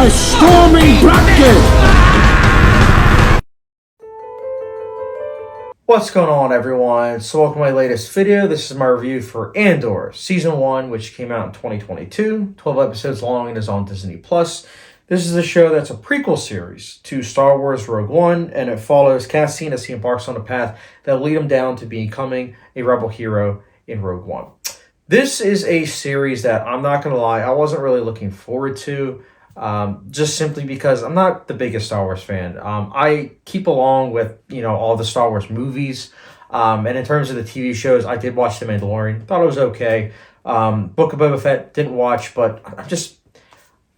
a storming blanket! What's going on, everyone? So welcome to my latest video. This is my review for Andor Season 1, which came out in 2022, 12 episodes long, and is on Disney+. This is a show that's a prequel series to Star Wars Rogue One, and it follows Cassian as he embarks on a path that will lead him down to becoming a rebel hero in Rogue One. This is a series that, I'm not going to lie, I wasn't really looking forward to. Just simply because I'm not the biggest Star Wars fan. I keep along with, all the Star Wars movies. And in terms of the TV shows, I did watch The Mandalorian. Thought it was okay. Book of Boba Fett, didn't watch, but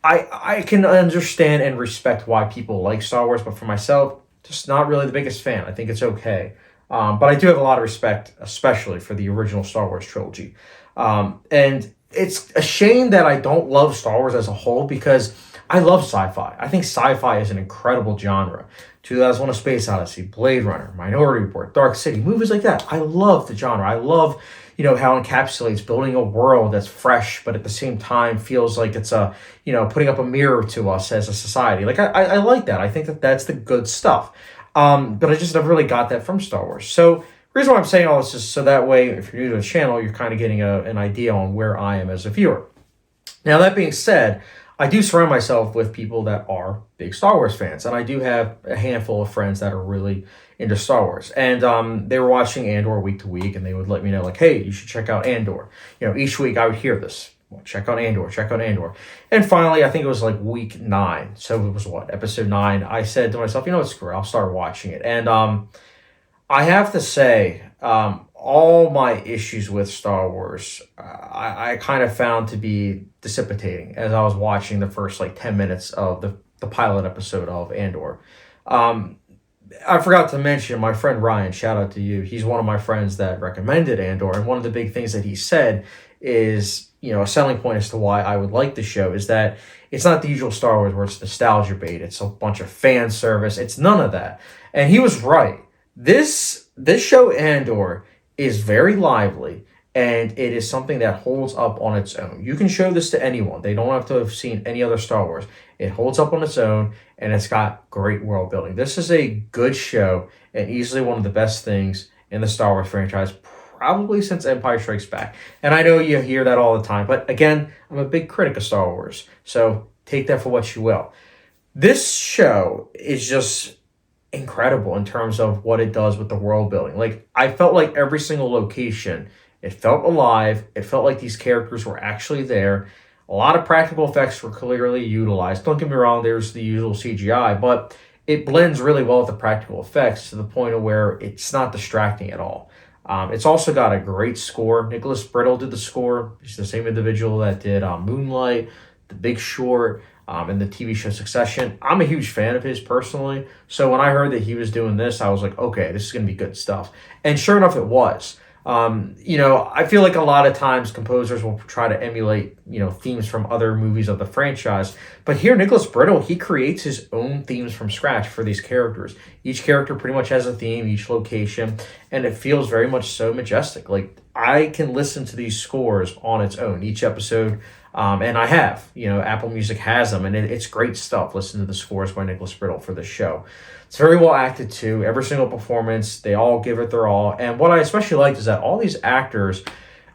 I can understand and respect why people like Star Wars, but for myself, just not really the biggest fan. I think it's okay. But I do have a lot of respect, especially for the original Star Wars trilogy. And it's a shame that I don't love Star Wars as a whole because I love sci-fi. I think sci-fi is an incredible genre. 2001: A Space Odyssey, Blade Runner, Minority Report, Dark City, movies like that. I love the genre. I love, how it encapsulates building a world that's fresh, but at the same time feels like it's putting up a mirror to us as a society. Like, I like that. I think that that's the good stuff. But I just never really got that from Star Wars. So the reason why I'm saying all this is so that way, if you're new to the channel, you're kind of getting an idea on where I am as a viewer. Now, that being said, I do surround myself with people that are big Star Wars fans, and I do have a handful of friends that are really into Star Wars. And they were watching Andor week to week, and they would let me know, like, hey, you should check out Andor. Each week I would hear this. Well, check out Andor. And finally, I think it was like week 9. So it was episode 9. I said to myself, screw it, I'll start watching it. And I have to say, all my issues with Star Wars, I kind of found to be dissipating as I was watching the first 10 minutes of the pilot episode of Andor. I forgot to mention my friend Ryan, shout out to you. He's one of my friends that recommended Andor. And one of the big things that he said is, a selling point as to why I would like the show is that it's not the usual Star Wars where it's nostalgia bait. It's a bunch of fan service. It's none of that. And he was right. This show Andor is very lively, and it is something that holds up on its own. You can show this to anyone. They don't have to have seen any other Star Wars. It holds up on its own, and it's got great world building. This is a good show, and easily one of the best things in the Star Wars franchise, probably since Empire Strikes Back. And I know you hear that all the time, but again, I'm a big critic of Star Wars, so take that for what you will. This show is just incredible in terms of what it does with the world building. Like, I felt like every single location, it felt alive. It felt like these characters were actually there. A lot of practical effects were clearly utilized. Don't get me wrong, there's the usual CGI, but it blends really well with the practical effects to the point of where it's not distracting at all. It's also got a great score. Nicholas Brittle did the score. He's the same individual that did Moonlight, The Big Short, and the TV show Succession. I'm a huge fan of his personally. So when I heard that he was doing this, I was like, okay, this is going to be good stuff. And sure enough, it was. I feel like a lot of times composers will try to emulate, themes from other movies of the franchise. But here, Nicholas Brittle, he creates his own themes from scratch for these characters. Each character pretty much has a theme, each location, and it feels very much so majestic. Like, I can listen to these scores on its own, each episode. And I have, Apple Music has them, and it's great stuff. Listen to the scores by Nicholas Brittle for this show. It's very well acted too. Every single performance, they all give it their all. And what I especially liked is that all these actors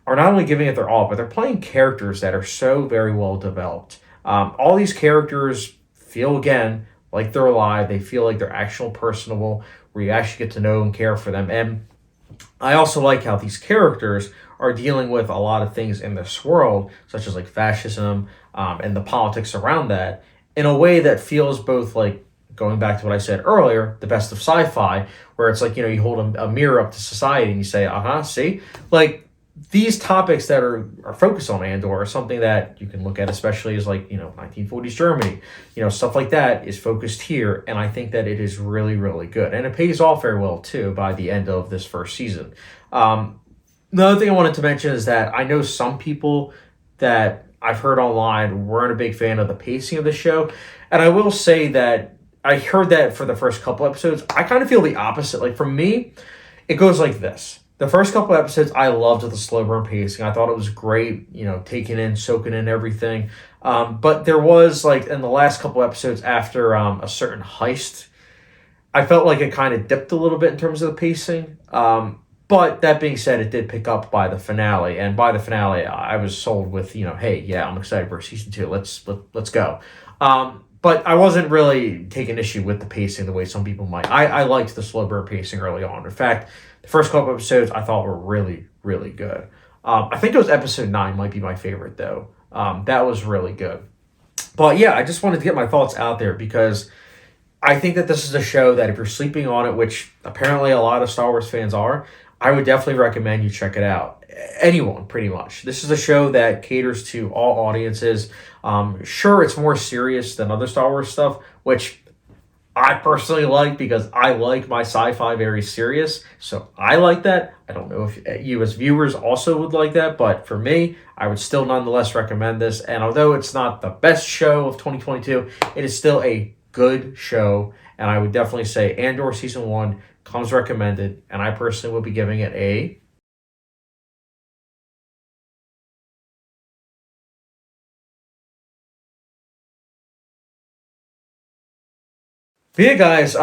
are not only giving it their all, but they're playing characters that are so very well developed. All these characters feel, again, like they're alive. They feel like they're actual personable, where you actually get to know and care for them. And I also like how these characters are dealing with a lot of things in this world, such as fascism and the politics around that, in a way that feels both like, going back to what I said earlier, the best of sci-fi, where it's like, you hold a mirror up to society and you say, see? Like, these topics that are focused on Andor are something that you can look at, especially as 1940s Germany, stuff like that is focused here. And I think that it is really, really good. And it pays off very well too by the end of this first season. The other thing I wanted to mention is that I know some people that I've heard online weren't a big fan of the pacing of the show. And I will say that I heard that for the first couple episodes. I kind of feel the opposite. Like, for me, it goes like this. The first couple episodes, I loved the slow burn pacing. I thought it was great, taking in, soaking in everything. But there was, like, in the last couple episodes after a certain heist, I felt like it kind of dipped a little bit in terms of the pacing. But that being said, it did pick up by the finale, and by the finale, I was sold with, hey, yeah, I'm excited for season 2. Let's go. But I wasn't really taking issue with the pacing the way some people might. I liked the slow burn pacing early on. In fact, the first couple episodes I thought were really, really good. I think it was episode 9 might be my favorite though. That was really good. But yeah, I just wanted to get my thoughts out there because I think that this is a show that if you're sleeping on it, which apparently a lot of Star Wars fans are, I would definitely recommend you check it out. Anyone, pretty much. This is a show that caters to all audiences. Sure, it's more serious than other Star Wars stuff, which I personally like because I like my sci-fi very serious. So I like that. I don't know if you as viewers also would like that, but for me, I would still nonetheless recommend this. And although it's not the best show of 2022, it is still a good show. And I would definitely say Andor Season 1 comes recommended. And I personally will be giving it a... But yeah, guys,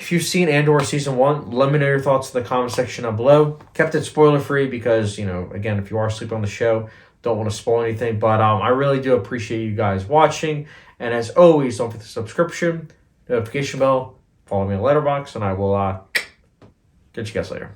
if you've seen Andor Season 1, let me know your thoughts in the comment section down below. Kept it spoiler-free because, again, if you are sleeping on the show, don't want to spoil anything. But I really do appreciate you guys watching. And as always, don't forget the subscription, notification bell, follow me on Letterboxd, and I will catch you guys later.